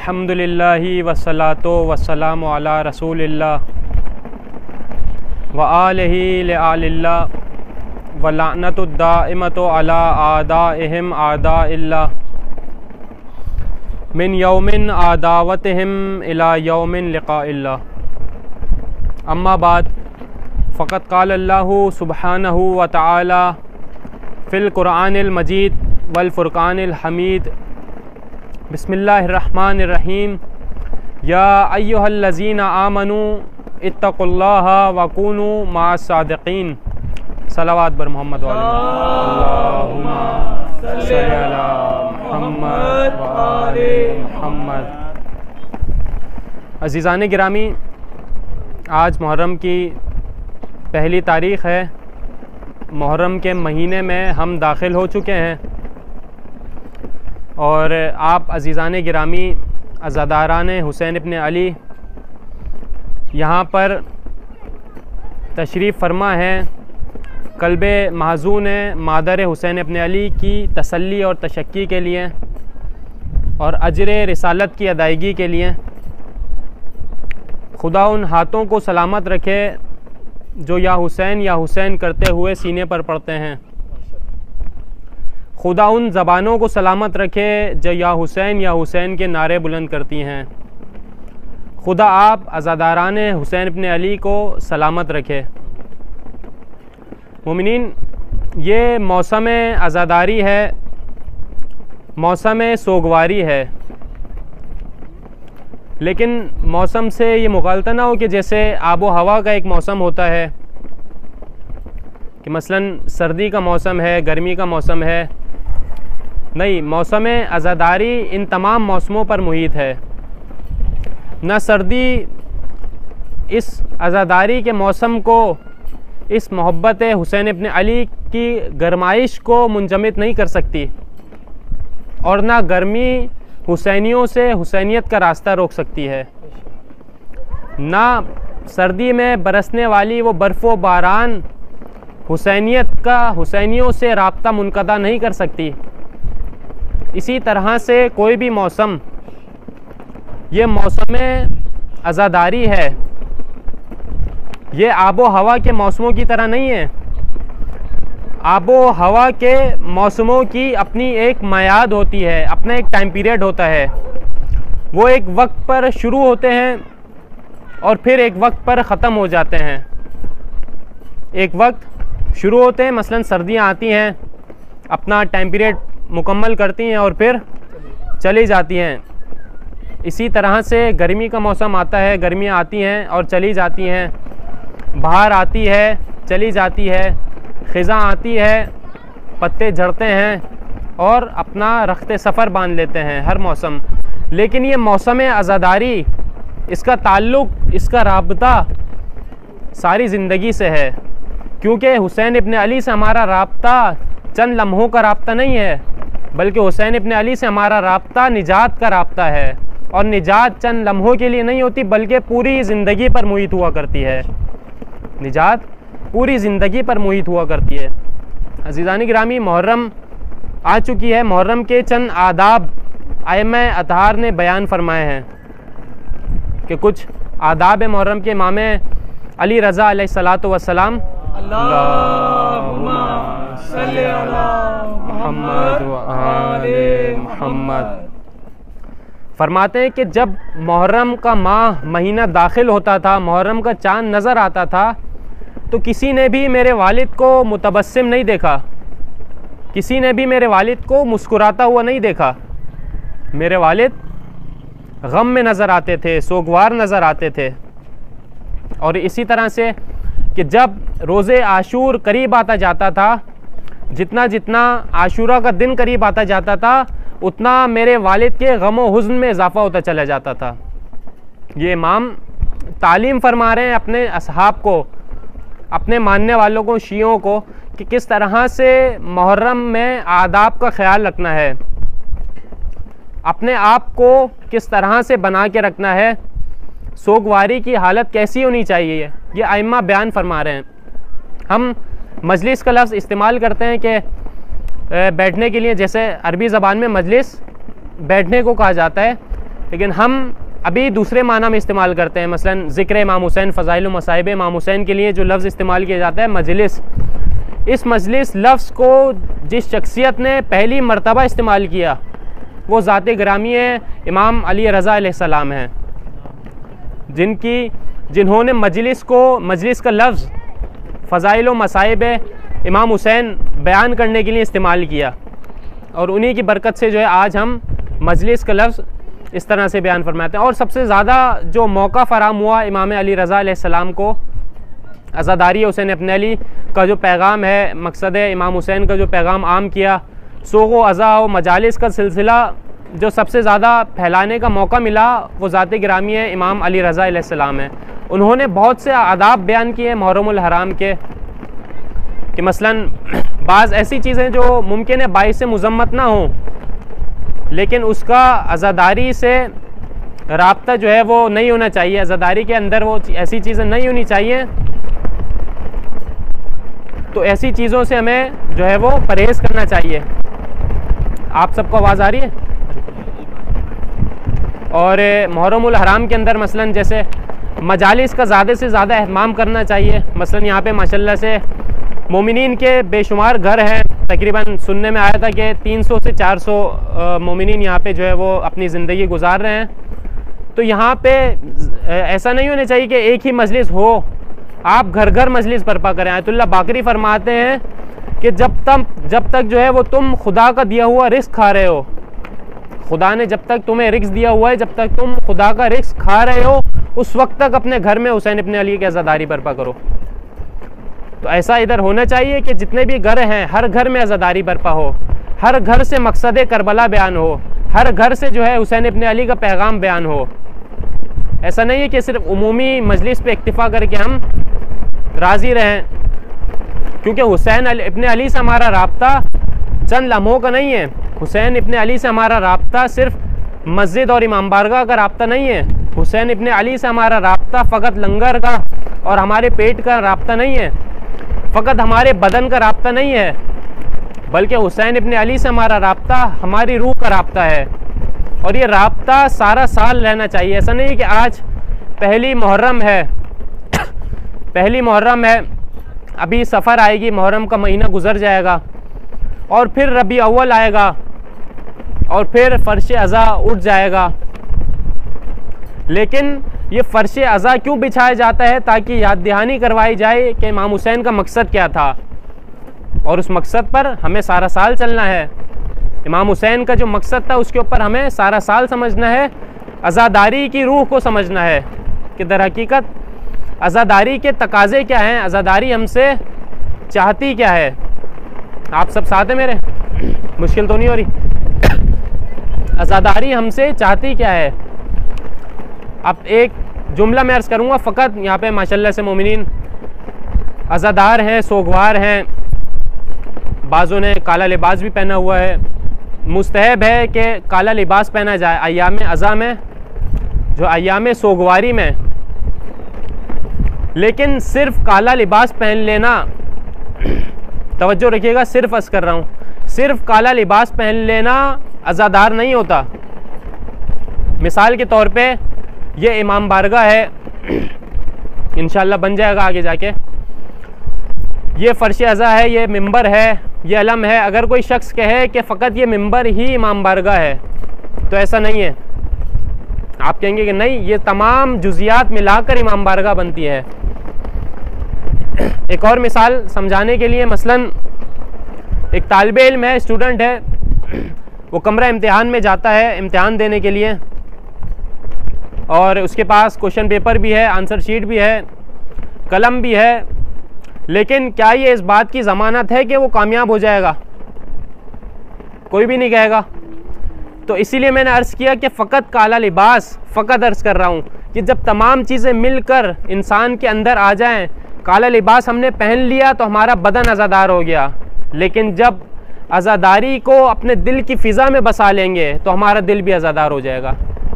अल्हम्दुलिल्लाहि वस्सलातु वस्सलामु अला रसूलिल्लाह व आलिहि लिल्लाह व लअनतुद्दाइमतु अला आदाइहिम आदाइल्लाह मिन यौमिन आदावतिहिम इला यौमिन लिक़ाइल्लाह। अम्मा बाद फ़क़त क़ाल अल्लाहु सुब्हानहु व तआला फ़िल क़ुरआनिल मजीद वल फ़ुरक़ानिल हमीद। बिस्मिल्लाहिर्रहमानिर्रहीम। या अय्युहल्लज़ीना आमनू इत्तक़ुल्लाह व कूनू मअस्सादिक़ीन। सलावत बर मोहम्मद व अल्लाहुम्मा सल्लि अला मुहम्मद व आले मुहम्मद। अज़ीज़ान गिरामी, आज मुहर्रम की पहली तारीख़ है। मुहर्रम के महीने में हम दाखिल हो चुके हैं और आप अज़ीज़ान गिरामी अज़ादारान हुसैन इब्न अली यहाँ पर तशरीफ़ फरमा है। क़ल्बे महज़ून मादर हुसैन इब्न अली की तसल्ली और तशक्की के लिए और अजर रिसालत की अदायगी के लिए। खुदा उन हाथों को सलामत रखे जो या हुसैन करते हुए सीने पर पड़ते हैं। खुदा उन ज़बानों को सलामत रखे जो या हुसैन के नारे बुलंद करती हैं। खुदा आप अज़ादारान हुसैन इब्न अली को सलामत रखे। मोमिनीन, ये मौसम अज़ादारी है, मौसम सोगवारी है, लेकिन मौसम से ये मुग़ालता ना हो कि जैसे आबो हवा का एक मौसम होता है कि मसलन सर्दी का मौसम है, गर्मी का मौसम है। नहीं, मौसम अज़ादारी इन तमाम मौसमों पर मुहित है। न सर्दी इस अज़ादारी के मौसम को, इस मोहब्बत हुसैन इब्न अली की गरमाइश को मुंजमद नहीं कर सकती, और ना गर्मी हुसैनियों से हुसैनियत का रास्ता रोक सकती है। ना सर्दी में बरसने वाली वो बर्फ़ व बारान हुसैनियत का हुसैनियों से राब्ता मुनक़ता नहीं कर सकती। इसी तरह से कोई भी मौसम, ये मौसम अज़ादारी है, ये आबो हवा के मौसमों की तरह नहीं है। आबो हवा के मौसमों की अपनी एक मियाद होती है, अपना एक टाइम पीरियड होता है। वो एक वक्त पर शुरू होते हैं और फिर एक वक्त पर ख़त्म हो जाते हैं। एक वक्त शुरू होते हैं, मसलन सर्दियाँ आती हैं, अपना टाइम पीरियड मुकम्मल करती हैं और फिर चली जाती हैं। इसी तरह से गर्मी का मौसम आता है, गर्मियाँ आती हैं और चली जाती हैं। बहार आती है, चली जाती है। ख़िज़ां आती है, पत्ते झड़ते हैं और अपना रख्ते सफ़र बांध लेते हैं हर मौसम। लेकिन ये मौसम अज़ादारी, इसका ताल्लुक़, इसका राब्ता सारी ज़िंदगी से है, क्योंकि हुसैन इब्न अली से हमारा राब्ता चंद लम्हों का राब्ता नहीं है, बल्कि हुसैन इब्न अली से हमारा राब्ता निजात का राब्ता है। और निजात चंद लम्हों के लिए नहीं होती, बल्कि पूरी ज़िंदगी पर मुहित हुआ करती है। निजात पूरी ज़िंदगी पर मुहित हुआ करती है। अज़ीज़ान गिरामी, मुहर्रम आ चुकी है। मुहर्रम के चंद आदाब आइम्मा अतहार ने बयान फरमाए हैं कि कुछ आदाब मुहर्रम के इमाम अली रज़ा अलैहिस्सलातु वस्सलाम अल्लाहुम्मा सल्लि अला मुहम्मद व आले मुहम्मद फरमाते हैं कि जब मुहर्रम का महीना दाखिल होता था, मुहर्रम का चाँद नज़र आता था, तो किसी ने भी मेरे वालिद को मुतबस्सिम नहीं देखा, किसी ने भी मेरे वालिद को मुस्कुराता हुआ नहीं देखा। मेरे वालिद गम में नज़र आते थे, सोगवार नज़र आते थे। और इसी तरह से कि जब रोज़े आशूर करीब आता जाता था, जितना जितना आशूरा का दिन करीब आता जाता था, उतना मेरे वालिद के गम व हुज़्न में इजाफ़ा होता चला जाता था। ये इमाम तालीम फरमा रहे हैं अपने असहाब को, अपने मानने वालों को, शियों को, कि किस तरह से मुहर्रम में आदाब का ख्याल रखना है, अपने आप को किस तरह से बना के रखना है, सोगवारी की हालत कैसी होनी चाहिए, ये आइम्मा बयान फरमा रहे हैं। हम मजलिस का लफ्ज़ इस्तेमाल करते हैं कि बैठने के लिए, जैसे अरबी ज़बान में मजलिस बैठने को कहा जाता है, लेकिन हम अभी दूसरे माना में इस्तेमाल करते हैं। मसलन ज़िक्र इमाम हुसैन, फ़ज़ाइल मसाइब इमाम हुसैन के लिए जो लफ्ज़ इस्तेमाल किया जाता है मजलिस, इस मजलिस लफ्ज़ को जिस शख्सियत ने पहली मरतबा इस्तेमाल किया वो ज़ात ग्रामी इमाम अली रज़ा अलैहिस्सलाम हैं, जिन्होंने मजलिस का लफ्ज़ फ़ज़ाइल मसाइब इमाम हुसैन बयान करने के लिए इस्तेमाल किया, और उन्हीं की बरकत से जो है आज हम मजलिस का लफ्ज़ इस तरह से बयान फरमाते हैं। और सबसे ज़्यादा जो मौका फ़राहम हुआ इमाम अली रज़ा अलैहिस्सलाम को, अज़ादारी हुसैन इब्न अली का जो पैगाम है, मकसद इमाम हुसैन का जो पैगाम आम किया, सोगो अज़ा व मजालिस का सिलसिला जो सबसे ज़्यादा फैलाने का मौका मिला वो ज़ात गिरामी इमाम अली रज़ा अलैहिस्सलाम है। उन्होंने बहुत से आदाब बयान किए मुहर्रमुल हराम के, कि मसलन बाज़ ऐसी चीज़ें जो मुमकिन है बाइस से मुज़म्मत ना हो, लेकिन उसका अज़ादारी से राब्ता जो है वो नहीं होना चाहिए, अज़ादारी के अंदर वो ऐसी चीज़ें नहीं होनी चाहिए। तो ऐसी चीज़ों से हमें जो है वो परहेज़ करना चाहिए। आप सबको आवाज़ आ रही है? और मुहर्रमुल हराम के अंदर मसलन जैसे मजालिस का ज़्यादा से ज़्यादा अहतमाम करना चाहिए। मसलन यहाँ पे माशाल्लाह से मोमिनीन के बेशुमार घर हैं, तकरीबन सुनने में आया था कि 300 से 400 मोमिनीन यहाँ पे जो है वो अपनी ज़िंदगी गुजार रहे हैं। तो यहाँ पे ऐसा नहीं होना चाहिए कि एक ही मजलिस हो, आप घर घर मजलिस बर्पा करें। आयतुल्लाह बाकरी फरमाते हैं कि जब तक जो है वो तुम खुदा का दिया हुआ रिस्क खा रहे हो, खुदा ने जब तक तुम्हें रिस्क दिया हुआ है, जब तक तुम खुदा का रिस्क खा रहे हो, उस वक्त तक अपने घर में हुसैन इब्न अली की अज़ादारी बर्पा करो। तो ऐसा इधर होना चाहिए कि जितने भी घर हैं हर घर में अज़ादारी बर्पा हो, हर घर से मकसद करबला बयान हो, हर घर से जो है हुसैन इब्न अली का पैगाम बयान हो। ऐसा नहीं है कि सिर्फ उमूमी मजलिस पे इक्तिफ़ा करके हम राज़ी रहें, क्योंकि हुसैन इब्न अली से हमारा राब्ता चंद लम्हों का नहीं है। हुसैन इब्न अली से हमारा राब्ता सिर्फ मस्जिद और इमाम बारगाह का राब्ता नहीं है। हुसैन इब्न अली से हमारा राब्ता फ़कत लंगर का और हमारे पेट का राब्ता नहीं है, फ़कत हमारे बदन का राब्ता नहीं है, बल्कि हुसैन इब्न अली से हमारा राब्ता हमारी रूह का राब्ता है। और ये राब्ता सारा साल रहना चाहिए। ऐसा नहीं कि आज पहली मुहर्रम है, पहली मुहर्रम है, अभी सफ़र आएगी, मुहर्रम का महीना गुजर जाएगा और फिर रबी अव्वल आएगा और फिर फ़र्श अज़ा उठ जाएगा। लेकिन ये फ़र्श अज़ा क्यों बिछाया जाता है? ताकि याद दहानी करवाई जाए कि इमाम हुसैन का मकसद क्या था, और उस मकसद पर हमें सारा साल चलना है। इमाम हुसैन का जो मकसद था उसके ऊपर हमें सारा साल समझना है, अज़ादारी की रूह को समझना है कि दर हकीकत अज़ादारी के तकाज़े क्या हैं, अज़ादारी हमसे चाहती क्या है। आप सब साथ हैं मेरे? मुश्किल तो नहीं हो रही? अज़ादारी हमसे चाहती क्या है? अब एक जुमला मैं अर्ज़ करूँगा फ़कत। यहाँ पे माशाल्लाह से मोमिनीन अज़ादार हैं, सोगवार हैं, बाज़ों ने काला लिबास भी पहना हुआ है। मुस्तहब है कि काला लिबास पहना जाए अय्याम अज़ा में, जो अय्याम सोगवारी में। लेकिन सिर्फ काला लिबास पहन लेना, तवज्जो रखिएगा, सिर्फ अर्ज़ कर रहा हूँ, सिर्फ काला लिबास पहन लेना अज़ादार नहीं होता। मिसाल के तौर पे ये इमाम बारगाह है, इंशाअल्लाह बन जाएगा आगे जाके। ये फ़र्श अज़ा है, ये मिंबर है, ये अलम है। अगर कोई शख्स कहे कि फ़कत ये मिंबर ही इमाम बारगाह है, तो ऐसा नहीं है। आप कहेंगे कि नहीं, ये तमाम जुज़ियात मिलाकर इमाम बारगाह बनती है। एक और मिसाल समझाने के लिए, मसलन एक तालिब इल्म है, स्टूडेंट है, वो कमरा इम्तिहान में जाता है इम्तिहान देने के लिए, और उसके पास क्वेश्चन पेपर भी है, आंसर शीट भी है, कलम भी है। लेकिन क्या ये इस बात की ज़मानत है कि वो कामयाब हो जाएगा? कोई भी नहीं कहेगा। तो इसीलिए मैंने अर्ज़ किया कि फ़कत काला लिबास, फ़कत अर्ज़ कर रहा हूँ कि जब तमाम चीज़ें मिलकर इंसान के अंदर आ जाएं, काला लिबास हमने पहन लिया तो हमारा बदन अज़ादार हो गया। लेकिन जब अज़ादारी को अपने दिल की फ़िज़ा में बसा लेंगे तो हमारा दिल भी अज़ादार हो जाएगा।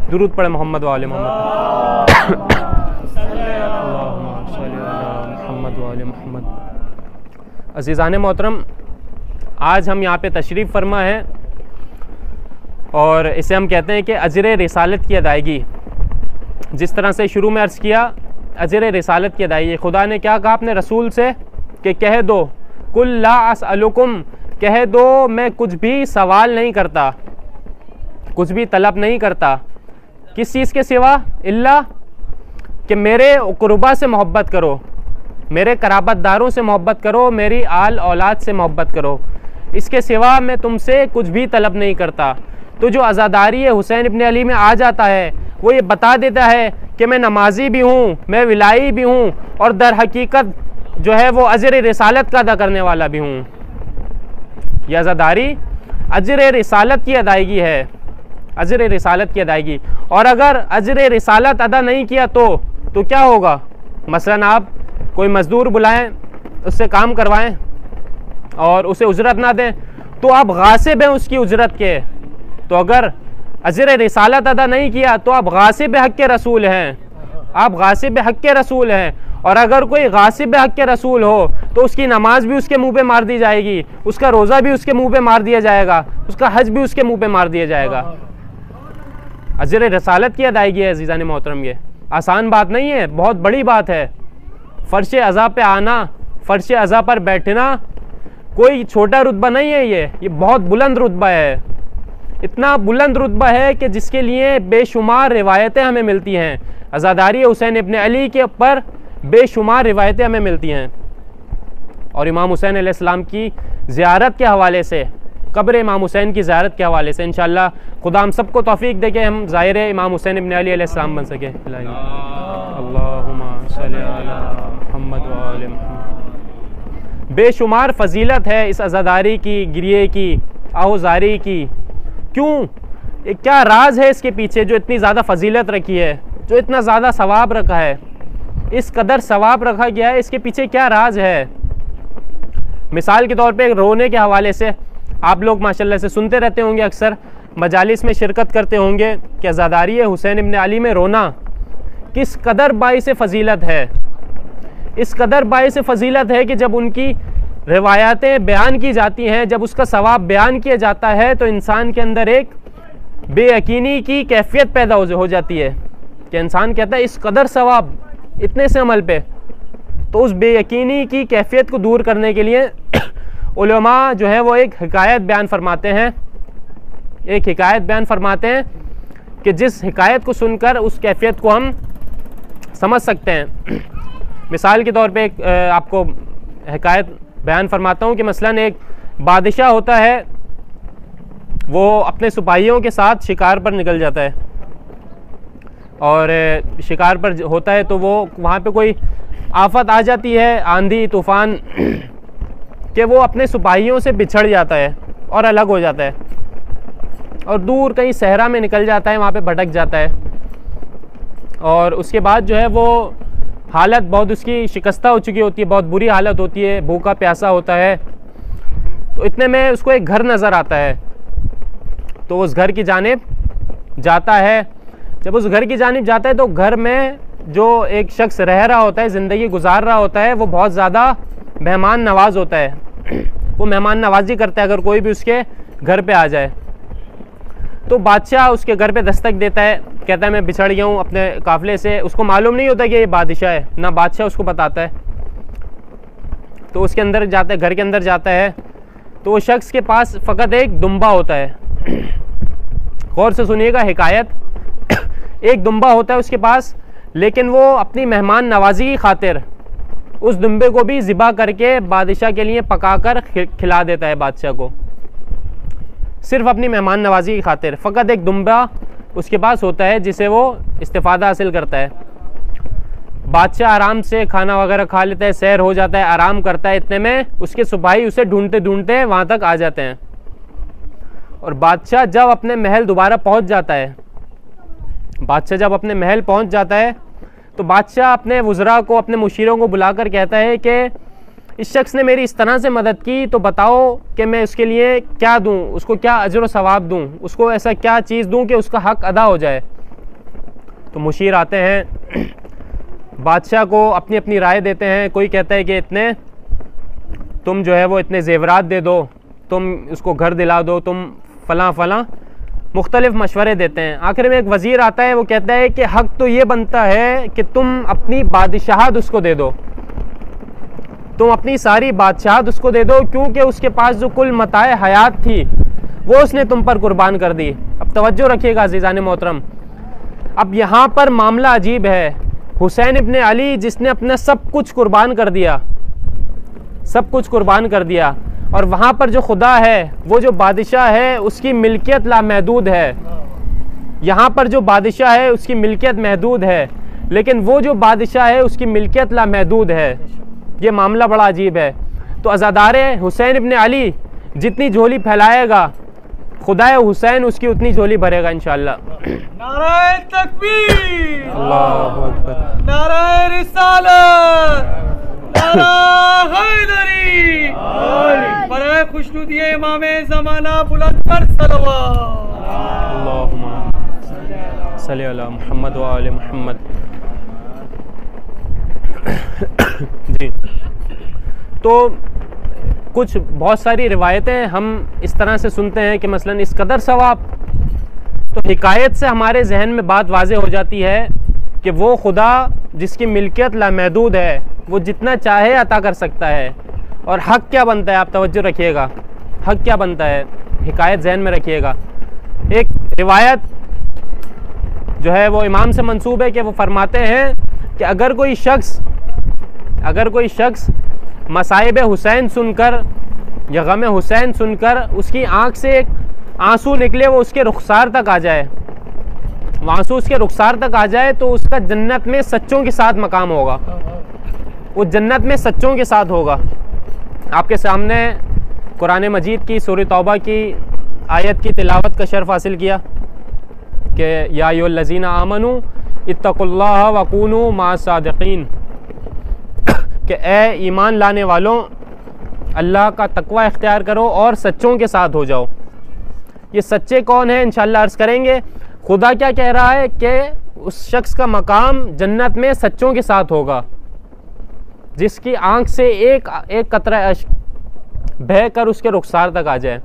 दुरूद पढ़े मोहम्मद वाले मोहम्मद। अज़ीज़ान मोहतरम, आज हम यहाँ पे तशरीफ़ फरमा है और इसे हम कहते हैं कि अजर रिसालत की अदायगी। जिस तरह से शुरू में अर्ज़ किया, अजर रिसालत की अदायगी। खुदा ने क्या कहा अपने रसूल से कि कह दो, कुल ला असअलुकुम, कह दो मैं कुछ भी सवाल नहीं करता, कुछ भी तलब नहीं करता, किस चीज़ के सिवा, इल्ला कि मेरे कुर्बा से मोहब्बत करो, मेरे कराबतदारों से मोहब्बत करो, मेरी आल औलाद से मोहब्बत करो, इसके सिवा मैं तुमसे कुछ भी तलब नहीं करता। तो जो अज़ादारी हुसैन इब्न अली में आ जाता है वो ये बता देता है कि मैं नमाजी भी हूँ, मैं विलाई भी हूँ, और दर हकीकत जो है वो अजर रिसालत का अदा करने वाला भी हूँ। यह अज़ादारी अजर रिसालत की अदायगी है, अजर रिसालत की अदायगी। और अगर अजर रिसालत अदा नहीं किया तो क्या होगा? मसलन आप कोई मज़दूर बुलाएं, उससे काम करवाएं और उसे उजरत ना दें, तो आप गासिब हैं उसकी उजरत के। तो अगर अजर रिसालत अदा नहीं किया तो आप गासिब हक़ के रसूल हैं, आप गासिब हक़ के रसूल हैं। और अगर कोई गासिब हक़ के रसूल हो तो उसकी नमाज भी उसके मुंह पे मार दी जाएगी, उसका रोज़ा भी उसके मुंह पे मार दिया जाएगा, उसका हज भी उसके मुंह पे मार दिया जाएगा। अजर रिसालत की अदायगी है अज़ीज़ान मोहतरम। ये आसान बात नहीं है, बहुत बड़ी बात है। फ़र्श अज़ा पे आना, फ़र्श अज़ा पर बैठना कोई छोटा रुतबा नहीं है, ये बहुत बुलंद रुतबा है। इतना बुलंद रुतबा है कि जिसके लिए बेशुमार रिवायतें हमें मिलती हैं। अज़ादारी हुसैन इब्न अली के ऊपर बेशुमार रिवायतें हमें मिलती हैं। और इमाम हुसैन अलैहिस्सलाम की ज़ियारत के हवाले से, कब्र इमाम हुसैन की ज़ियारत के हवाले से इंशाअल्लाह खुदा हम सबको तौफीक दे के हम ज़ाहिर इमाम हुसैन इब्न अली अलैहिस्सलाम बन सके। अल्लाहुम्मा सल्ली अला मुहम्मद व आले मुहम्मद। बेशुमार फजीलत है इस अज़ादारी की, गिरिए की, आहुजारी की। क्यों? क्या राज है इसके पीछे जो इतनी ज़्यादा फजीलत रखी है, जो इतना ज़्यादा सवाब रखा है, इस कदर सवाब रखा गया है, इसके पीछे क्या राज है? मिसाल के तौर पे रोने के हवाले से आप लोग माशाल्लाह से सुनते रहते होंगे, अक्सर मजालिस में शिरकत करते होंगे कि अज़ादारी हुसैन इब्न अली में रोना किस कदर बाइस फजीलत है। इस कदर बाइस फजीलत है कि जब उनकी रिवायातें बयान की जाती हैं, जब उसका सवाब बयान किया जाता है तो इंसान के अंदर एक बेयकीनी की कैफियत पैदा हो जाती है कि इंसान कहता है इस कदर सवाब इतने से अमल पे। तो उस बेयकीनी की कैफियत को दूर करने के लिए उलमा जो है वो एक हिकायत बयान फरमाते हैं, एक हिकायत बयान फरमाते हैं कि जिस हिकायत को सुनकर उस कैफियत को हम समझ सकते हैं। मिसाल के तौर पे एक आपको हिकायत बयान फरमाता हूँ कि मसलन एक बादशाह होता है, वो अपने सिपाहियों के साथ शिकार पर निकल जाता है और शिकार पर होता है तो वो वहाँ पे कोई आफत आ जाती है, आंधी तूफ़ान, कि वो अपने सिपाहियों से बिछड़ जाता है और अलग हो जाता है और दूर कहीं सहरा में निकल जाता है, वहाँ पे भटक जाता है। और उसके बाद जो है वो हालत बहुत उसकी शिकस्ता हो चुकी होती है, बहुत बुरी हालत होती है, भूखा प्यासा होता है। तो इतने में उसको एक घर नज़र आता है, तो उस घर की जानिब जाता है। जब उस घर की जानिब जाता है तो घर में जो एक शख्स रह रहा होता है, ज़िंदगी गुजार रहा होता है, वो बहुत ज़्यादा मेहमान नवाज होता है। वो मेहमान नवाजी करता है अगर कोई भी उसके घर पे आ जाए। तो बादशाह उसके घर पे दस्तक देता है, कहता है मैं बिछड़ गया हूँ अपने काफ़िले से। उसको मालूम नहीं होता कि ये बादशाह है, ना बादशाह उसको बताता है। तो उसके अंदर जाता है, घर के अंदर जाता है, तो वो शख्स के पास फ़कत एक दुम्बा होता है। गौर से सुनिएगा हिकायत, एक दुम्बा होता है उसके पास, लेकिन वो अपनी मेहमान नवाजी की खातिर उस दुम्बे को भी ज़िबा करके बादशाह के लिए पकाकर खिला देता है बादशाह को, सिर्फ अपनी मेहमान नवाजी की खातिर। फ़कत एक दुम्बा उसके पास होता है जिसे वो इस्तिफ़ादा हासिल करता है। बादशाह आराम से खाना वगैरह खा लेता है, सैर हो जाता है, आराम करता है। इतने में उसके सिपाही उसे ढूंढते ढूंढते वहाँ तक आ जाते हैं। और बादशाह जब अपने महल दोबारा पहुँच जाता है, बादशाह जब अपने महल पहुँच जाता है तो बादशाह अपने वज़रा को, अपने मुशीरों को बुलाकर कहता है कि इस शख्स ने मेरी इस तरह से मदद की, तो बताओ कि मैं उसके लिए क्या दूं, उसको क्या अजर व सवाब दूं, उसको ऐसा क्या चीज़ दूं कि उसका हक़ अदा हो जाए। तो मुशीर आते हैं, बादशाह को अपनी अपनी राय देते हैं। कोई कहता है कि इतने तुम जो है वो इतने जेवरात दे दो, तुम उसको घर दिला दो, तुम फ़लाँ फ़लाँ मुख्तलिफ मशवरे देते हैं। आखिर में एक वज़ीर आता है, वो कहता है कि हक़ तो ये बनता है कि तुम अपनी बादशाहत उसको दे दो, तुम अपनी सारी बादशाहत उसको दे दो, क्योंकि उसके पास जो कुल मताए हयात थी वो उसने तुम पर कुर्बान कर दी। अब तवज्जो रखिएगा अज़ीज़ान मोहतरम, अब यहाँ पर मामला अजीब है। हुसैन इब्ने अली जिसने अपना सब कुछ कुर्बान कर दिया, सब कुछ कुर्बान कर दिया, और वहाँ पर जो खुदा है, वो जो बादशाह है उसकी मिल्कियत लामहदूद है। यहाँ पर जो बादशाह है उसकी मिल्कियत महदूद है, लेकिन वो जो बादशाह है उसकी मिल्कियत लामहदूद है। ये मामला बड़ा अजीब है। तो अज़ादारे हुसैन इब्ने अली जितनी झोली फैलाएगा, खुदाए हुसैन उसकी उतनी झोली भरेगा इंशाअल्लाह। नाराए तकबीर, अल्लाहु अकबर, नाराए रिसालत, नाराए हैदरी, बराए खुशनुदिये इमामे ज़माना बुलंद पर सलवात। अल्लाहुम्मा सल्ली अला मुहम्मद व आले मुहम्मद। जी, तो कुछ बहुत सारी रिवायतें हम इस तरह से सुनते हैं कि मसलन इस कदर सवाब, तो हिकायत से हमारे जहन में बात वाज़े हो जाती है कि वो खुदा जिसकी मिल्कियत लामहदूद है, वो जितना चाहे अता कर सकता है। और हक़ क्या बनता है, आप तवज्जो रखिएगा, हक़ क्या बनता है, हिकायत जहन में रखिएगा। एक रिवायत जो है वो इमाम से मंसूब है कि वो फरमाते हैं कि अगर कोई शख्स मसाइब हुसैन सुनकर या गम हुसैन सुनकर उसकी आँख से एक आंसू निकले, वो उसके रुखसार तक आ जाए, वो आंसू उसके रुखसार तक आ जाए, तो उसका जन्नत में सच्चों के साथ मकाम होगा, वो जन्नत में सच्चों के साथ होगा। आपके सामने कुरान मजीद की सूरह तौबा की आयत की तिलावत का शर्फ हासिल किया कि या अय्युहल्लज़ीना आमनू इत्तक़ुल्लाह वकूनू माअस-सादिक़ीन, कि ए ईमान लाने वालों, अल्लाह का तकवा इख्तियार करो और सच्चों के साथ हो जाओ। ये सच्चे कौन है इंशाअल्लाह अर्ज़ करेंगे। खुदा क्या कह रहा है कि उस शख्स का मकाम जन्नत में सच्चों के साथ होगा, जिसकी आंख से एक कतरा अश्क बह कर उसके रुखसार तक आ जाए।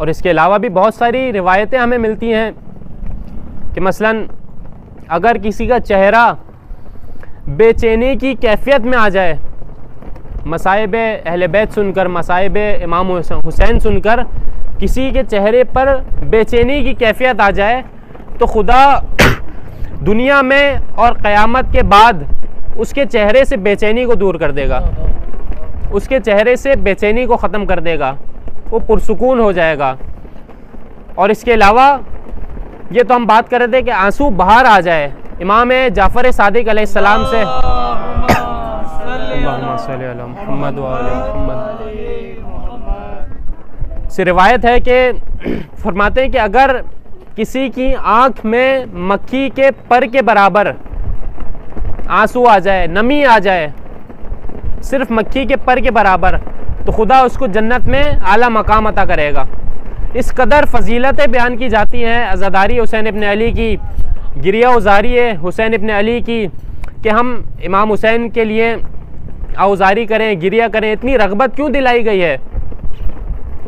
और इसके अलावा भी बहुत सारी रिवायतें हमें मिलती हैं कि मसलन अगर किसी का चेहरा बेचैनी की कैफियत में आ जाए, मसाइब अहले बैत सुनकर, मसाइब इमाम हुसैन सुनकर किसी के चेहरे पर बेचैनी की कैफियत आ जाए, तो खुदा दुनिया में और क़यामत के बाद उसके चेहरे से बेचैनी को दूर कर देगा, उसके चेहरे से बेचैनी को ख़त्म कर देगा, वो पुरसुकून हो जाएगा। और इसके अलावा ये तो हम बात कर रहे थे कि आंसू बाहर आ जाए। इमाम जाफ़र सादिक अलैहिस्सलाम से रिवायत है कि फरमाते हैं कि अगर किसी की आँख में मक्खी के पर के बराबर आंसू आ जाए, नमी आ जाए, सिर्फ मक्खी के पर के बराबर, तो खुदा उसको जन्नत में आला मकाम अता करेगा। इस कदर फजीलतें बयान की जाती हैं अज़ादारी हुसैन इब्ने अली की, गिरिया उजारी है हुसैन इब्ने अली की, कि हम इमाम हुसैन के लिए औजारी करें, गिरिया करें। इतनी रग़बत क्यों दिलाई गई है?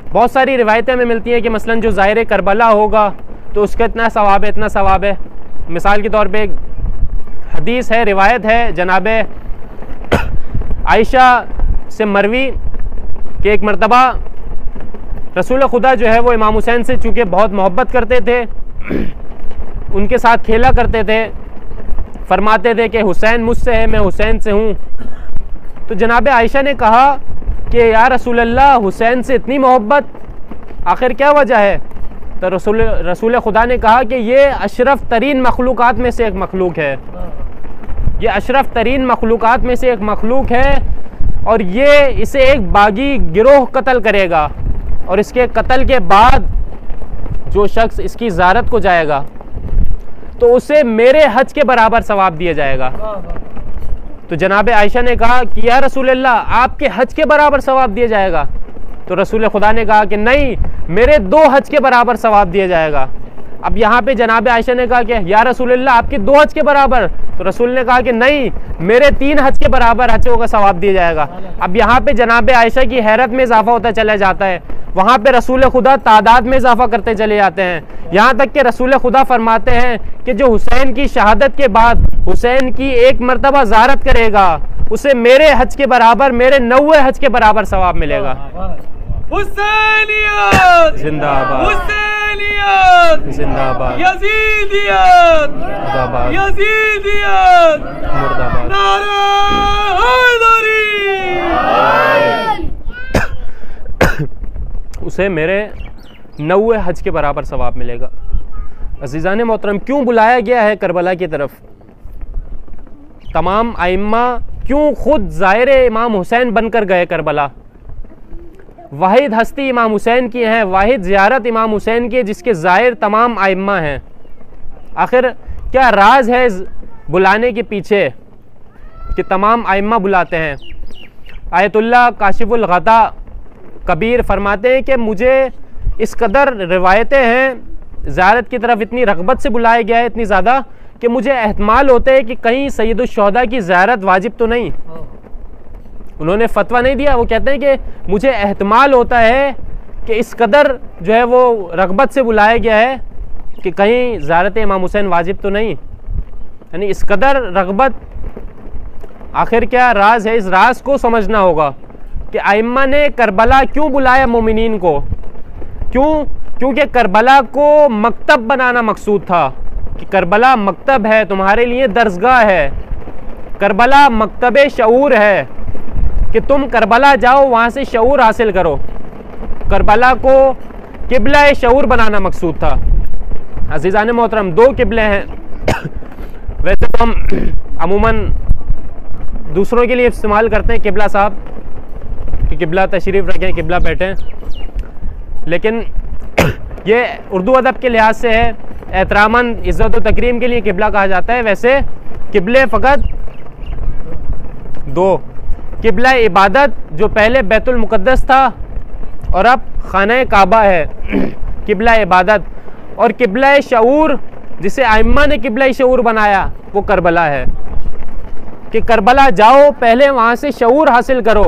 बहुत सारी रिवायतें में मिलती हैं कि मसलन जो ज़ाहिर करबला होगा तो उसका इतना सवाब है, इतना सवाब है। मिसाल के तौर पे एक हदीस है, रिवायत है जनाब आयशा से मरवी कि एक मरतबा रसूल खुदा जो है वो इमाम हुसैन से चूँकि बहुत मोहब्बत करते थे, उनके साथ खेला करते थे, फरमाते थे कि हुसैन मुझसे है, मैं हुसैन से हूँ। तो जनाब आयशा ने कहा कि या रसूल अल्लाह, हुसैन से इतनी मोहब्बत, आखिर क्या वजह है? तो रसूल खुदा ने कहा कि ये अशरफ तरीन मखलूक़ात में से एक मखलूक है, ये अशरफ तरीन मखलूक़ात में से एक मखलूक है, और ये इसे एक बागी गिरोह कत्ल करेगा, और इसके कत्ल के बाद जो शख्स इसकी ज़ियारत को जाएगा तो उसे मेरे हज के बराबर सवाब दिया जाएगा। तो जनाब आयशा ने कहा कि या रसूल अल्लाह, आपके हज के बराबर सवाब दिया जाएगा? तो रसूल खुदा ने कहा कि नहीं, मेरे 2 हज के बराबर सवाब दिया जाएगा। अब यहाँ पे जनाब आयशा ने कहा कि या रसूलल्लाह आपके 2 हज के बराबर, तो रसूल ने कहा कि नहीं, मेरे 3 हज के बराबर हजों का सवाब दिया जाएगा। अब यहाँ पे जनाब आयशा की हैरत में इजाफा होता चला जाता है, वहाँ पे रसूल खुदा तादाद में इजाफा करते चले जाते हैं, यहाँ तक कि रसूल खुदा फरमाते हैं कि जो हुसैन की शहादत के बाद हुसैन की 1 मरतबा ज़ियारत करेगा उसे मेरे हज के बराबर, मेरे 90 हज के बराबर सवाब मिलेगा। हुसैनियत जिंदाबाद, हुसैनियत जिंदाबाद, यजीदियत मुर्दाबाद, यजीदियत मुर्दाबाद। नारा हैदरी। उसे मेरे 90 हज के बराबर सवाब मिलेगा। अज़ीज़ान मोहतरम, क्यों बुलाया गया है करबला की तरफ? तमाम आइम्मा क्यों खुद ज़ाहिर इमाम हुसैन बनकर गए करबला? वाहिद हस्ती इमाम हुसैन की है, वाहिद ज़ियारत इमाम हुसैन की, जिसके ज़ाहिर तमाम आइम्मा हैं। आखिर क्या राज है बुलाने के पीछे कि तमाम आइम्मा बुलाते हैं? आयतुल्लाह काशिफुल गता कबीर फरमाते हैं कि मुझे इस कदर रिवायतें हैं ज़ियारत की तरफ इतनी रग़बत से बुलाया गया है, इतनी ज़्यादा कि मुझे एहतमाल होते है कि कहीं सैयदुश्शुहदा की ज़ियारत वाजिब तो नहीं। उन्होंने फतवा नहीं दिया, वो कहते हैं कि मुझे एहतमाल होता है कि इस कदर जो है वो रग़बत से बुलाया गया है कि कहीं ज़ियारत इमाम हुसैन वाजिब तो नहीं। यानी इस कदर रग़बत, आखिर क्या राज है? इस राज को समझना होगा कि आइम्मा ने करबला क्यों बुलाया मोमिनीन को। क्यों? क्योंकि करबला को मकतब बनाना मकसूद था कि करबला मकतब है, तुम्हारे लिए दर्सगाह है, करबला मकतब शऊर है कि तुम करबला जाओ, वहाँ से शऊर हासिल करो। करबला को किबला शऊर बनाना मकसूद था। अज़ीज़ान मोहतरम, 2 किबले हैं। वैसे तो हम अमूमन दूसरों के लिए इस्तेमाल करते हैं किबला साहब कि किबला तशरीफ़ रखें, किबला बैठें, लेकिन ये उर्दू अदब के लिहाज से है, एहतरामन इज़्ज़त व तकरीम के लिए किबला कहा जाता है। वैसे किबले फ़कत 2, किबला इबादत जो पहले बैतुल मुक़द्दस था और अब खाना काबा है, किबला इबादत, और किबला शऊर जिसे आइम्मा ने किबला शऊर बनाया वो करबला है कि करबला जाओ, पहले वहाँ से शऊर हासिल करो,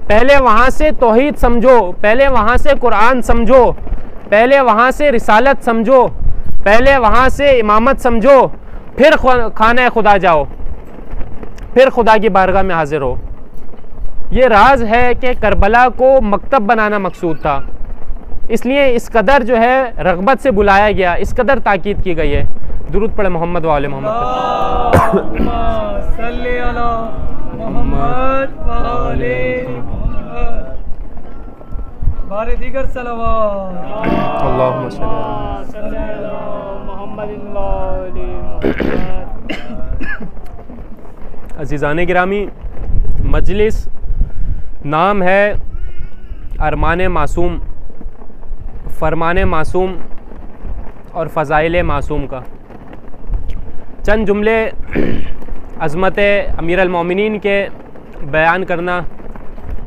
पहले वहाँ से तौहीद समझो, पहले वहाँ से कुरान समझो, पहले वहाँ से रिसालत समझो, पहले वहाँ से इमामत समझो, फिर खाना खुदा जाओ, फिर खुदा की बारगाह में हाजिर हो। ये राज है कि करबला को मकतब बनाना मकसूद था, इसलिए इस कदर जो है रग़बत से बुलाया गया, इस कदर ताकीद की गई है। दुरूद पढ़े मोहम्मद वाले मोहम्मद। बारे दीगर सलावत अल्लाहुम्मा सल्ली अला अज़ीज़ान गिरामी, मजलिस नाम है अरमान मासूम, फरमान मासूम और फ़ज़ाइल मासूम का। चंद जुमले अज़मत अमीर अल-मोमिनीन के बयान करना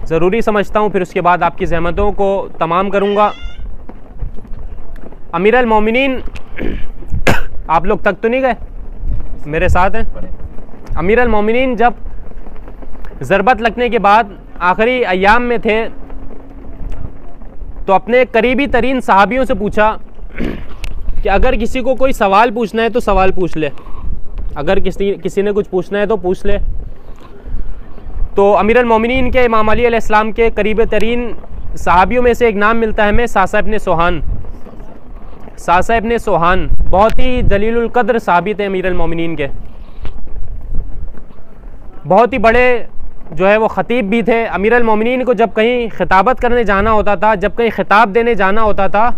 ज़रूरी समझता हूँ, फिर उसके बाद आपकी ज़हमतों को तमाम करूँगा। अमीर अल-मोमिनीन, आप लोग तक तो नहीं गए, मेरे साथ हैं। अमीर अल-मोमिनीन जब ज़रबत लगने के बाद आखिरी अय्याम में थे तो अपने करीबी तरीन सहाबियों से पूछा कि अगर किसी को कोई सवाल पूछना है तो सवाल पूछ ले, अगर किसी ने कुछ पूछना है तो पूछ ले। तो अमीर अल-मोमिनीन के इमाम अली अलैहिस्सलाम के करीब तरीन सहाबियों में से एक नाम मिलता है हमें, सासा इब्न सोहान। सासा इब्न सोहान बहुत ही जलीलुल कद्र सहाबी थे अमीर अल-मोमिनीन के, बहुत ही बड़े जो है वो ख़तीब भी थे। अमीर अल-मोमिनीन को जब कहीं खिताबत करने जाना होता था, जब कहीं खिताब देने जाना होता था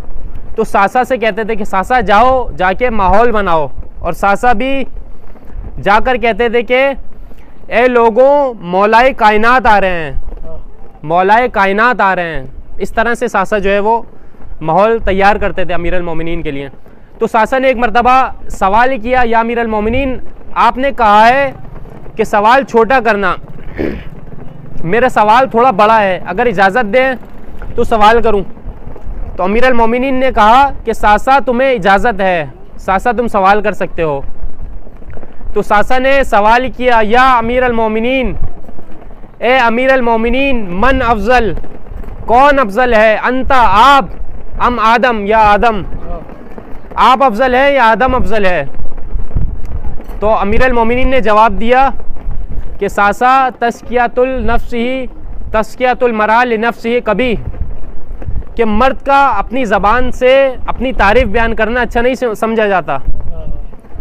तो सासा से कहते थे कि सासा जाओ, जाके माहौल बनाओ, और सासा भी जाकर कहते थे कि ए लोगों, मौलाए कायनात आ रहे हैं, मौलाए कायनात आ रहे हैं। इस तरह से सासा जो है वो माहौल तैयार करते थे अमीर अल-मोमिनीन के लिए। तो सासा ने एक मरतबा सवाल किया, या अमीर अल-मोमिनीन, आपने कहा है कि सवाल छोटा करना, मेरा सवाल थोड़ा बड़ा है, अगर इजाज़त दें तो सवाल करूं। तो अमीर अल मोमिनीन ने कहा कि सासा तुम्हें इजाज़त है, सासा तुम सवाल कर सकते हो। तो सासा ने सवाल किया, या अमीर अल मोमिनीन, ए अमीर अल मोमिनीन, मन अफजल, कौन अफजल है, अंता आप, अम आदम, या आदम, आप अफजल है या आदम अफजल है। तो अमीर अल मोमिनीन ने जवाब दिया कि सासा तस्कियातुल नफ्स ही, तस्कियातुल मराल नफ्स ही, कभी कि मर्द का अपनी ज़बान से अपनी तारीफ़ बयान करना अच्छा नहीं समझा जाता,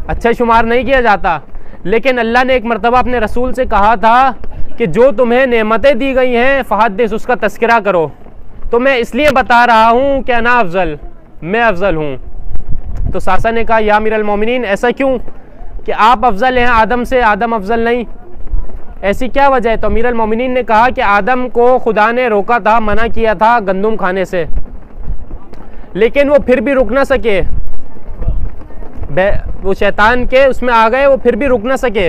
अच्छा शुमार नहीं किया जाता। लेकिन अल्लाह ने एक मरतबा अपने रसूल से कहा था कि जो तुम्हें नेमतें दी गई हैं फ़हद्दिस, उसका तस्करा करो। तो मैं इसलिए बता रहा हूँ कि अना अफजल, मैं अफजल हूँ। तो सासा ने कहा, या अमीर अल मोमिनीन, ऐसा क्यों कि आप अफजल हैं आदम से, आदम अफजल नहीं, ऐसी क्या वजह है। तो अमीर अल मोमिनीन ने कहा कि आदम को खुदा ने रोका था, मना किया था गंदुम खाने से, लेकिन वो फिर भी रुक ना सके, वो शैतान के उसमें आ गए, वो फिर भी रुक ना सके।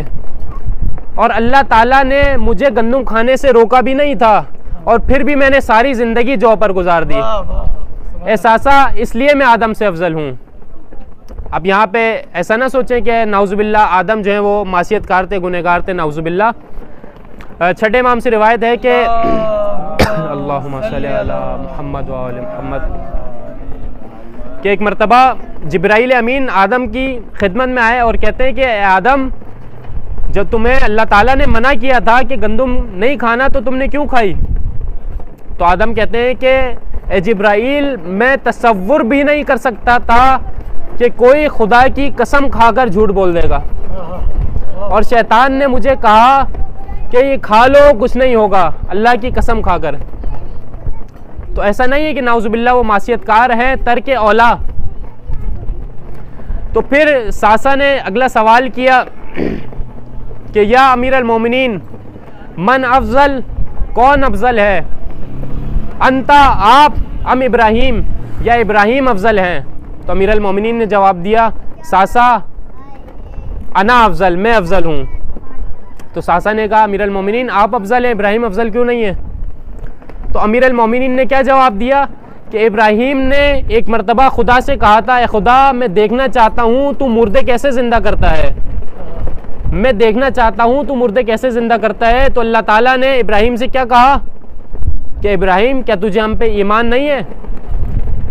और अल्लाह ताला ने मुझे गंदुम खाने से रोका भी नहीं था, और फिर भी मैंने सारी ज़िंदगी जौ पर गुजार दी। एहसासा इसलिए मैं आदम से अफजल हूँ। अब यहाँ पे ऐसा ना सोचें कि नाउज़ुबिल्लाह आदम जो है वो मासियतकार थे, गुनहगार थे, नाउज़ुबिल्लाह। छठे इमाम से रिवायत है कि अल्लाहुम्मा सल्ली अला मुहम्मद व आले मुहम्मद, कि एक मरतबा जिब्राइल अमीन आदम की खिदमत में आए और कहते हैं कि आदम, जब तुम्हें अल्लाह ताला ने मना किया था कि गंदुम नहीं खाना तो तुमने क्यों खाई। तो आदम कहते हैं कि ए जिब्राइल, मैं तसव्वुर भी नहीं कर सकता था कि कोई खुदा की कसम खाकर झूठ बोल देगा, और शैतान ने मुझे कहा कि ये खा लो, कुछ नहीं होगा, अल्लाह की कसम खाकर। तो ऐसा नहीं है कि नाउज़ुबिल्लाह वो मासियतकार हैं, तर्क औला। तो फिर सासा ने अगला सवाल किया कि या अमीर अल मोमिनीन, मन अफजल, कौन अफजल है, अंता आप, अम इब्राहीम, या इब्राहीम अफजल हैं। तो अमीर अल मोमिनीन ने जवाब दिया, सासा अना अफजल, मैं अफजल हूँ। तो सासा ने कहा, अमीर अल मोमिनीन आप अफजल हैं, इब्राहीम अफजल क्यों नहीं है। तो अमीर अल मोमिनीन ने क्या जवाब दिया कि इब्राहीम ने एक मरतबा खुदा से कहा था, ए खुदा, मैं देखना चाहता हूँ तू मुर्दे कैसे ज़िंदा करता है, मैं देखना चाहता हूँ तू मुर्दे कैसे ज़िंदा करता है। तो अल्लाह ताला ने इब्राहीम से क्या कहा कि इब्राहीम, क्या तुझे हम पे ईमान नहीं है,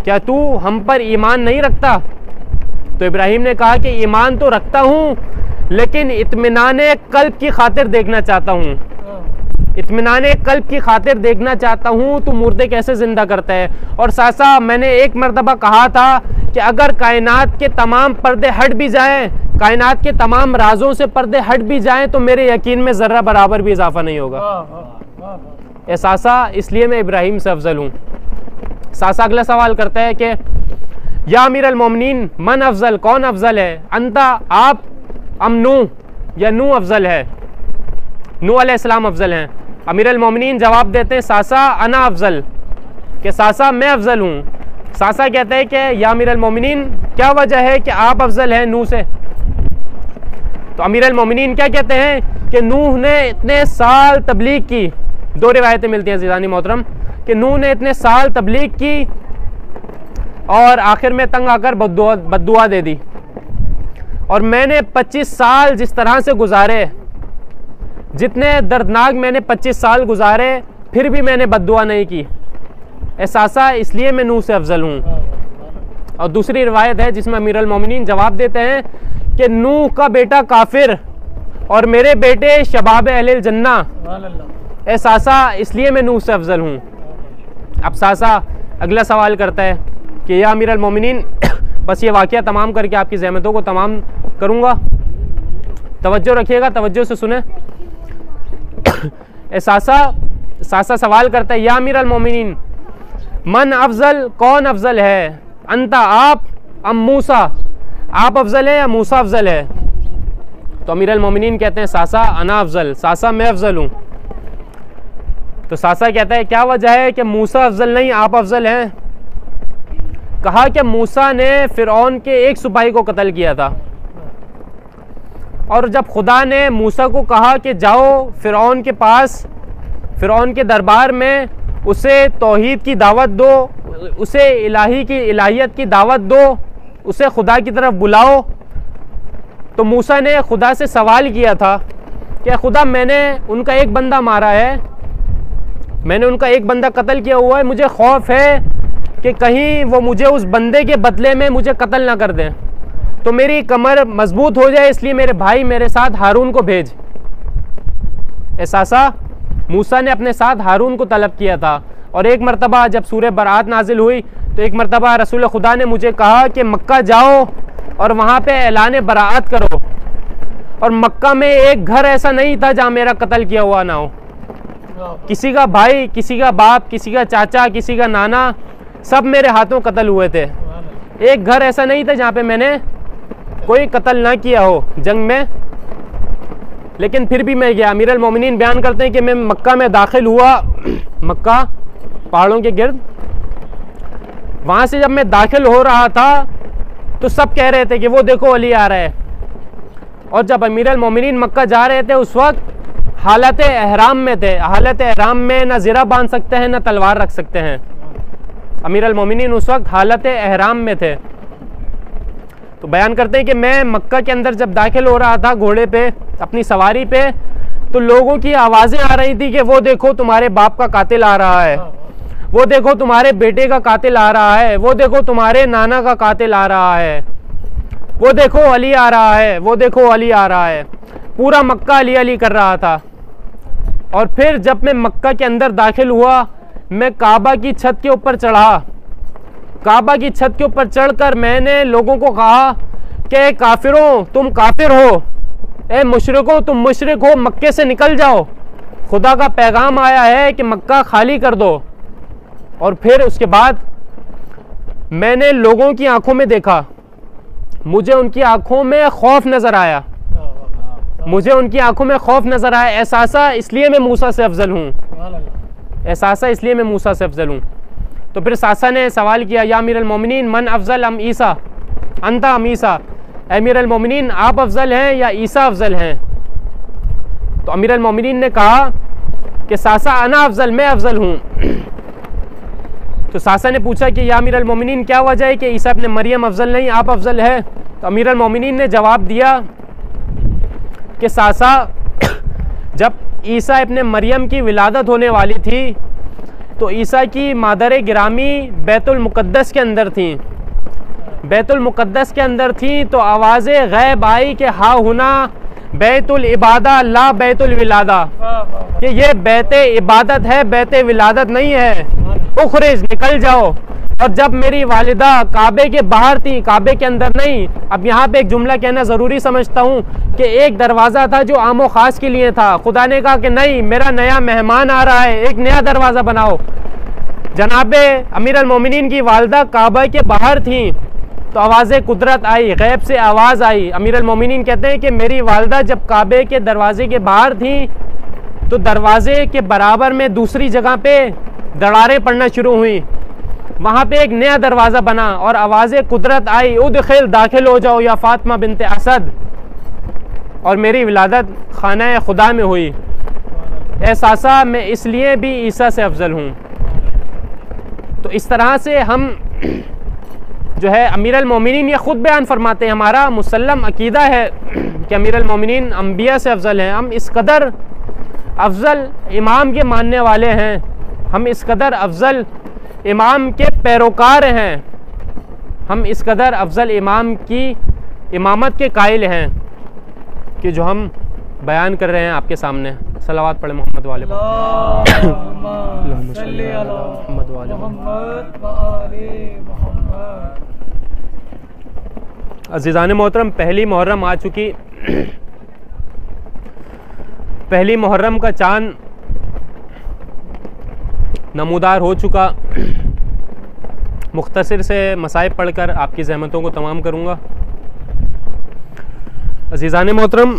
क्या तू हम पर ईमान नहीं रखता। तो इब्राहीम ने कहा कि ईमान तो रखता हूँ, लेकिन इत्मीनाने कल्ब की खातिर देखना चाहता हूँ, इत्मीनाने कल्ब की खातिर देखना चाहता हूँ तू मुर्दे कैसे ज़िंदा करता है। और सासा, मैंने एक मरतबा कहा था कि अगर कायनात के तमाम पर्दे हट भी जाएं, कायनात के तमाम राजों से पर्दे हट भी जाएं, तो मेरे यकीन में ज़र्रा बराबर भी इजाफा नहीं होगा। सासा, इसलिए मैं इब्राहीम से अफजल हूँ। सासा अगला सवाल करता है कि या अमीर अल मोमिनीन, मन अफजल, कौन अफजल है, अंता आप, अम नूह, या नूह अफजल है, नूह अलैहिस्सलाम अफजल हैं। अमीर अल मोमिनीन जवाब देते हैं, सासा अना अफजल, कि सासा मैं अफजल हूँ। सासा कहते हैं कि या अमीर अल मोमिनीन, क्या वजह है कि आप अफजल हैं नूह से। तो अमीर अल मोमिनीन क्या कहते हैं कि नूह ने इतने साल तबलीग की, दो रिवायतें मिलती हैं ज़ीज़ानी मोहतरम, कि नूह ने इतने साल तबलीग की और आखिर में तंग आकर बद्दुआ दे दी, और मैंने 25 साल जिस तरह से गुजारे, जितने दर्दनाक मैंने 25 साल गुजारे, फिर भी मैंने बद्दुआ नहीं की। एहसासा, इसलिए मैं नूह से अफजल हूँ। और दूसरी रिवायत है जिसमें अमीर अल मोमिनीन जवाब देते हैं कि नूह का बेटा काफिर और मेरे बेटे शबाब अहले जन्ना, एहसासा, इसलिए मैं नूह से अफजल हूँ। अब सासा अगला सवाल करता है कि या अमीर अल मोमिनीन, बस ये वाक़या तमाम करके आपकी ज़हमतों को तमाम करूँगा, तवज्जो रखिएगा, तवज्जो से सुने। सासा सवाल करता है, या अमीर अल मोमिनीन, मन अफजल, कौन अफजल है, अंता आप, अम मूसा, आप अफजल है या मूसा अफजल है। तो अमीर अल मोमिनीन कहते हैं, सासा अना अफजल, सासा मैं अफजल हूँ। तो सासा कहता है, क्या वजह है कि मूसा अफजल नहीं, आप अफजल हैं। कहा कि मूसा ने फिरौन के एक सिपाही को कत्ल किया था, और जब खुदा ने मूसा को कहा कि जाओ फिरौन के पास, फिरौन के दरबार में उसे तौहीद की दावत दो, उसे इलाहियत की दावत दो, उसे खुदा की तरफ बुलाओ। तो मूसा ने खुदा से सवाल किया था कि खुदा, मैंने उनका एक बंदा मारा है, मैंने उनका एक बंदा कत्ल किया हुआ है, मुझे खौफ है कि कहीं वो मुझे उस बंदे के बदले में मुझे कत्ल ना कर दें, तो मेरी कमर मजबूत हो जाए, इसलिए मेरे भाई मेरे साथ हारून को भेज। ऐसा मूसा ने अपने साथ हारून को तलब किया था। और एक मरतबा जब सूरह बरात नाजिल हुई तो एक मरतबा रसूल खुदा ने मुझे कहा कि मक्का जाओ और वहाँ पे ऐलान बरात करो। और मक्का में एक घर ऐसा नहीं था जहाँ मेरा कत्ल किया हुआ ना हो। किसी का भाई, किसी का बाप, किसी का चाचा, किसी का नाना, सब मेरे हाथों कत्ल हुए थे। एक घर ऐसा नहीं था जहाँ पे मैंने कोई कत्ल ना किया हो जंग में, लेकिन फिर भी मैं गया। अमीरुल मोमिनीन बयान करते हैं कि मैं मक्का में दाखिल हुआ, मक्का पहाड़ों के गिर्द। वहाँ से जब मैं दाखिल हो रहा था तो सब कह रहे थे कि वो देखो अली आ रहा है। और जब अमीरुल मोमिनीन मक्का जा रहे थे उस वक्त हालत एहराम में थे। हालत एहराम में ना ज़िरा बांध सकते हैं ना तलवार रख सकते हैं। अमीरुल मोमिनीन उस वक्त हालत एहराम में थे। तो बयान करते हैं कि मैं मक्का के अंदर जब दाखिल हो रहा था घोड़े पे, अपनी सवारी पे, तो लोगों की आवाज़ें आ रही थी कि वो देखो तुम्हारे बाप का कातिल आ रहा है, वो देखो तुम्हारे बेटे का कातिल आ रहा है, वो देखो तुम्हारे नाना का कातिल आ रहा है, वो देखो अली आ रहा है, वो देखो अली आ रहा है। पूरा मक्का अली अली कर रहा था। और फिर जब मैं मक्का के अंदर दाखिल हुआ, मैं काबा की छत के ऊपर चढ़ा। काबा की छत के ऊपर चढ़कर मैंने लोगों को कहा कि काफिरों तुम काफिर हो, ए मुशरिकों तुम मुशरिक हो, मक्के से निकल जाओ, खुदा का पैगाम आया है कि मक्का खाली कर दो। और फिर उसके बाद मैंने लोगों की आंखों में देखा, मुझे उनकी आंखों में खौफ नजर आया, मुझे उनकी आंखों में खौफ नजर आया। एहसासा इसलिए मैं मूसा से अफजल हूँ, एहसासा इसलिए मैं मूसा से अफजल हूँ। तो फिर सासा ने सवाल किया, या अमीरुल मोमिनीन मन अफजल अम ईसा अंता अम ईसा, अमीरुल मोमिनीन आप अफजल हैं या ईसा अफजल हैं? तो अमीरुल मोमिनीन ने कहा कि सासा अना अफजल, मैं अफजल हूँ। तो सासा ने पूछा कि या अमीरुल मोमिनीन क्या वजह है कि ईसा अपने मरियम अफजल नहीं, आप अफजल है? तो अमीरुल मोमिनीन ने जवाब दिया कि सासा, जब ईसा अपने मरियम की विलादत होने वाली थी तो ईसा की मादर गिरामी बैतुल मुक़द्दस के अंदर थी, बैतुल मुक़द्दस के अंदर थी। तो आवाज़े गैब आई कि हा हुना बैतुल इबादा ला बैतुल विलादा, कि ये बैत इबादत है, बैत विलादत नहीं है, उखरिज निकल जाओ। और जब मेरी वालिदा काबे के बाहर थी, काबे के अंदर नहीं। अब यहाँ पे एक जुमला कहना ज़रूरी समझता हूँ कि एक दरवाज़ा था जो आमो ख़ास के लिए था, खुदा ने कहा कि नहीं, मेरा नया मेहमान आ रहा है, एक नया दरवाज़ा बनाओ। जनाबे अमीरुल मोमिनीन की वालिदा काबा के बाहर थी तो आवाज़ कुदरत आई, गैब से आवाज़ आई। अमीरुल मोमिनीन कहते हैं कि मेरी वालिदा जब काबे के दरवाजे के बाहर थी तो दरवाजे के बराबर में दूसरी जगह पे दरारें पड़ना शुरू हुई, वहाँ पे एक नया दरवाज़ा बना और आवाज़ कुदरत आई, उदखिल दाखिल हो जाओ या फातिमा बिनते असद। और मेरी विलादत खाना खुदा में हुई। एहसासा मैं इसलिए भी ईसा से अफजल हूँ। तो इस तरह से हम जो है अमीरुल मोमिनीन ये ख़ुद बयान फरमाते हैं, हमारा मुसल्लम अकीदा है कि अमीरुल मोमिनीन अम्बिया से अफजल हैं। हम इस कदर अफजल इमाम के मानने वाले हैं, हम इस कदर अफजल इमाम के पैरोकार हैं, हम इस कदर अफजल इमाम की इमामत के कायल हैं कि जो हम बयान कर रहे हैं आपके सामने। सलावत पढ़े मोहम्मद वाले अज़ीज़ान मोहतरम, पहली मुहर्रम आ चुकी। पहली मुहर्रम का चाँद नमूदार हो चुका। मुख्तसर से मसाइब पढ़कर आपकी ज़हमतों को तमाम करूँगा। अज़ीज़ान मोहतरम,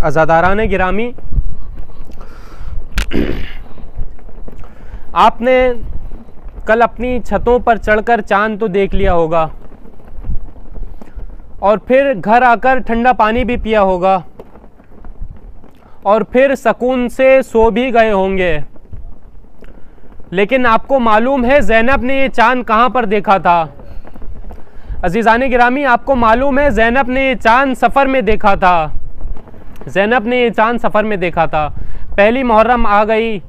अज़ादारान गिरामी, आपने कल अपनी छतों पर चढ़कर चाँद तो देख लिया होगा और फिर घर आकर ठंडा पानी भी पिया होगा और फिर सुकून से सो भी गए होंगे। लेकिन आपको मालूम है ज़ैनब ने ये चाँद कहाँ पर देखा था? अज़ीज़ान गिरामी, आपको मालूम है ज़ैनब ने ये चाँद सफ़र में देखा था। ज़ैनब ने ये चाँद सफ़र में देखा था। पहली मुहर्रम आ गई,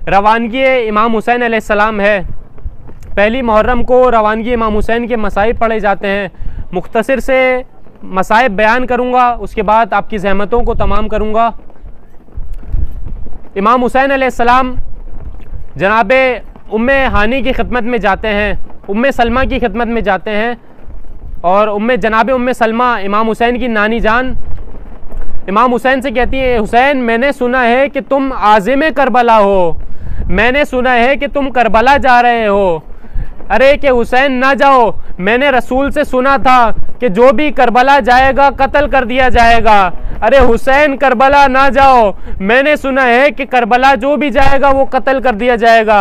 रवानगी इमाम हुसैन अलैहिस्सलाम है। पहली मुहर्रम को रवानगी इमाम हुसैन के मसाइब पढ़े जाते हैं। मुख्तसर से मसाइब बयान करूँगा, उसके बाद आपकी ज़हमतों को तमाम करूँगा। इमाम हुसैन अलैहिस्सलाम जनाबे उम्मे हानी की खिदमत में जाते हैं, उम्मे सलमा की खिदमत में जाते हैं। और जनाबे उम्मे सलमा इमाम हुसैन की नानी जान इमाम हुसैन से कहती है, हुसैन मैंने सुना है कि तुम आज़िम करबला हो, मैंने सुना है कि तुम करबला जा रहे हो। अरे कि हुसैन ना जाओ, मैंने रसूल से सुना था कि जो भी करबला जाएगा कत्ल कर दिया जाएगा। अरे हुसैन करबला ना जाओ, मैंने सुना है कि करबला जो भी जाएगा वो कत्ल कर दिया जाएगा।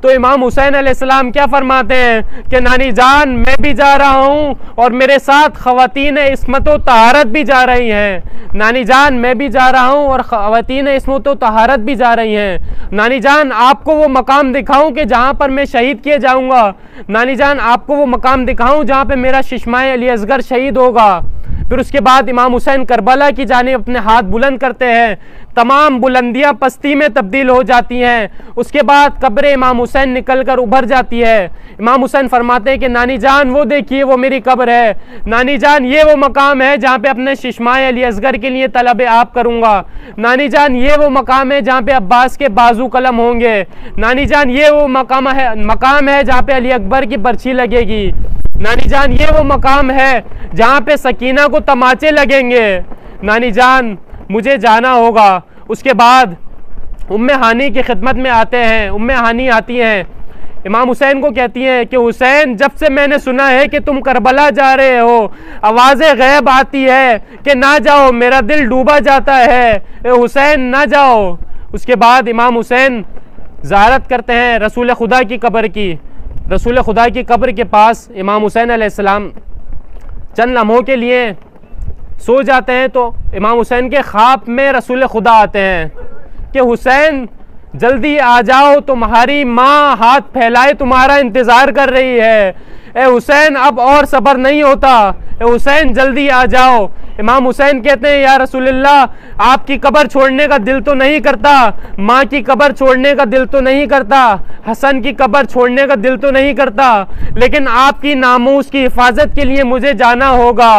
तो इमाम हुसैन अलैहिस्सलाम क्या फरमाते हैं कि नानी जान मैं भी जा रहा हूँ और मेरे साथ ख़वातीन इस्मत व तहारत भी जा रही हैं। नानी जान मैं भी जा रहा हूँ और ख़वातीन इस्मत व तहारत भी जा रही हैं। नानी जान आपको वो मकाम दिखाऊं कि जहाँ पर मैं शहीद किया जाऊँगा। नानी जान आपको वो मकाम दिखाऊं जहाँ पे मेरा शिशमाए अली असगर शहीद होगा। फिर उसके बाद इमाम हुसैन करबला की जानिब अपने हाथ बुलंद करते हैं, तमाम बुलंदियां पस्ती में तब्दील हो जाती हैं। उसके बाद कब्र इमाम हुसैन निकल कर उभर जाती है। इमाम हुसैन फरमाते हैं कि नानी जान वो देखिए वो मेरी कब्र है, नानी जान ये वो मकाम है जहाँ पे अपने शिशमाए अली असगर के लिए तलब आप करूँगा। नानी जान ये वो मकाम है जहाँ पे अब्बास के बाजू कलम होंगे। नानी जान ये वो मकाम है जहाँ पे अली अकबर की पर्ची लगेगी। नानी जान ये वो मकाम है जहाँ पे सकीना को तमाचे लगेंगे। नानी जान मुझे जाना होगा। उसके बाद उम्मे हानी की खिदमत में आते हैं। उम्मे हानी आती हैं, इमाम हुसैन को कहती हैं कि हुसैन जब से मैंने सुना है कि तुम करबला जा रहे हो, आवाज़ें गैब आती है कि ना जाओ, मेरा दिल डूबा जाता है, हुसैन ना जाओ। उसके बाद इमाम हुसैन ज़ियारत करते हैं रसूल खुदा की कब्र की। रसूल खुदा की कब्र के पास इमाम हुसैन अलैहिस्सलाम चंद लम्हों के लिए सो जाते हैं। तो इमाम हुसैन के ख्वाब में रसूल खुदा आते हैं कि हुसैन जल्दी आ जाओ, तुम्हारी माँ हाथ फैलाए तुम्हारा इंतज़ार कर रही है। ए हुसैन अब और सब्र नहीं होता, ए हुसैन जल्दी आ जाओ। इमाम हुसैन कहते हैं या रसूलल्लाह आपकी कब्र छोड़ने का दिल तो नहीं करता, माँ की कब्र छोड़ने का दिल तो नहीं करता, हसन की कब्र छोड़ने का दिल तो नहीं करता, लेकिन आपकी नामूस की हिफाजत के लिए मुझे जाना होगा,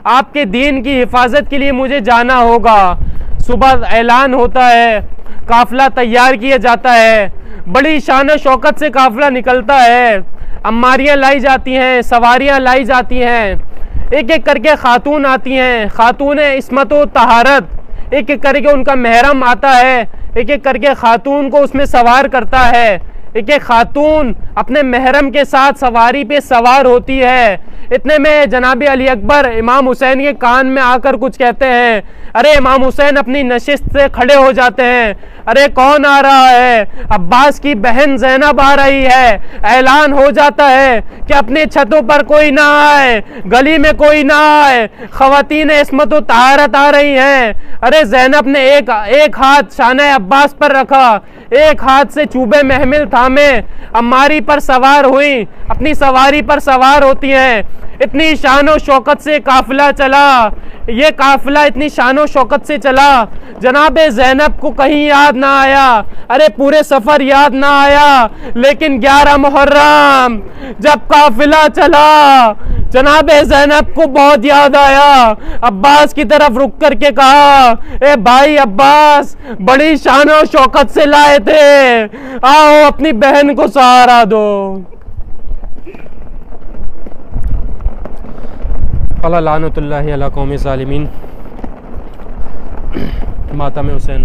आपके दीन की हिफाजत के लिए मुझे जाना होगा। सुबह ऐलान होता है, काफिला तैयार किया जाता है, बड़ी शान शौकत से काफिला निकलता है। अम्मारियाँ लाई जाती हैं, सवारियाँ लाई जाती हैं, एक एक करके खातून आती हैं, खातून इस्मत व तहारत, एक एक करके उनका महरम आता है, एक एक करके खातून को उसमें सवार करता है। एक एक खातून अपने महरम के साथ सवारी पे सवार होती है। इतने में जनाब अली अकबर इमाम हुसैन के कान में आकर कुछ कहते हैं। अरे इमाम हुसैन अपनी नशिस्त से खड़े हो जाते हैं। अरे कौन आ रहा है? अब्बास की बहन ज़ैनब आ रही है। ऐलान हो जाता है कि अपने छतों पर कोई ना आए, गली में कोई ना आए, ख़वातीन इस्मत व तहारत आ रही हैं। अरे ज़ैनब ने एक हाथ शाने अब्बास पर रखा, एक हाथ से चूबे महमिल थामे अम्मारी पर सवार हुई, अपनी सवारी पर सवार होती हैं। इतनी शानो शौकत से काफिला चला, ये काफिला इतनी शानो शौकत से चला, जनाबे ज़ैनब को कहीं याद ना आया, अरे पूरे सफ़र याद ना आया, लेकिन 11 मुहर्रम जब काफिला चला जनाबे ज़ैनब को बहुत याद आया। अब्बास की तरफ रुक करके कहा, ए भाई अब्बास बड़ी शानो शौकत से लाए थे, आओ अपनी बहन को सहारा दो। अल्लाह लानतुल्लाहि अला कौमी ज़ालिमीन। मातम हुसैन।